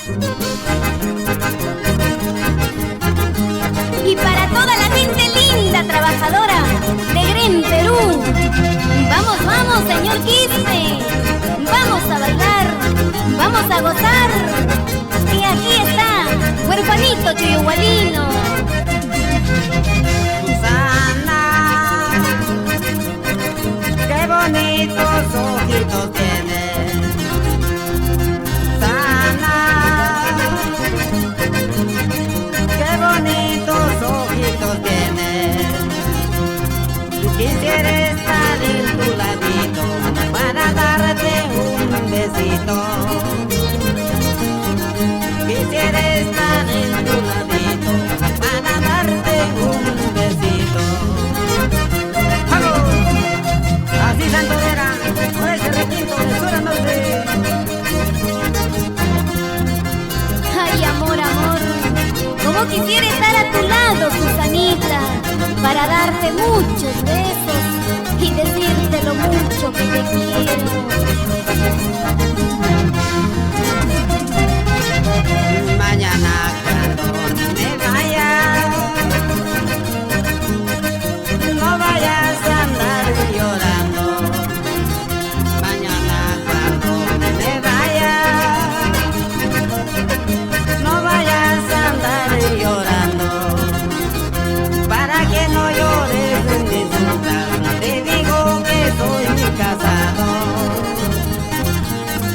Y para toda la gente linda, trabajadora de Green Perú. Vamos, vamos, señor Quispe. Vamos a bailar, vamos a gozar. Y aquí está, huerfanito chuyugualino. Susana, qué bonitos ojitos tienes. Susana, qué bonitos ojitos tienes. Quisiera estar en tu ladito para darte un besito. Quisiera estar en tu ladito para darte un besito. ¡Vamos! Así Santonera, por ese requinto de sur a norte. Ay, amor, amor, como quisiera estar a tu lado, Susanita, para darte muchos besos y decirte lo mucho que te quiero. Mañana cuando me vaya, no vayas a andar llorando. Mañana cuando me vaya, no vayas a andar llorando. Para que no llores ni sufras, te digo que soy casado.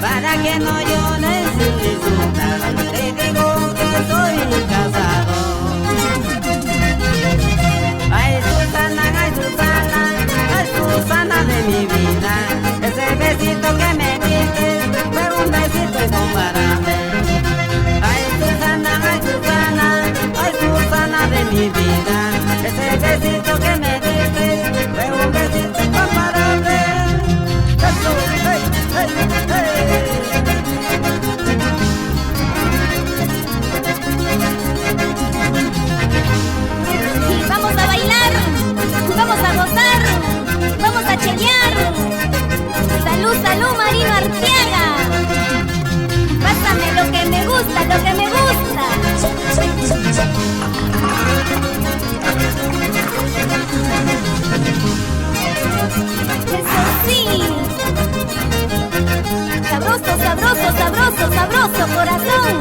Para que no llores ni sufras, te digo que soy casado. Ay Susana, ay Susana, ay Susana de mi vida. Ese besito que me diste fue un besito incomparable. Ay Susana, ay Susana, ay Susana de mi vida. Ese besito que me diste fue un besito incomparable. Eso, hey, hey, hey. Y vamos a bailar, vamos a gozar, vamos a chelear. Salud, salud, Marino Arteaga. Pásame lo que me gusta, lo que me gusta. Eso sí. Sabroso, sabroso, sabroso, sabroso, corazón.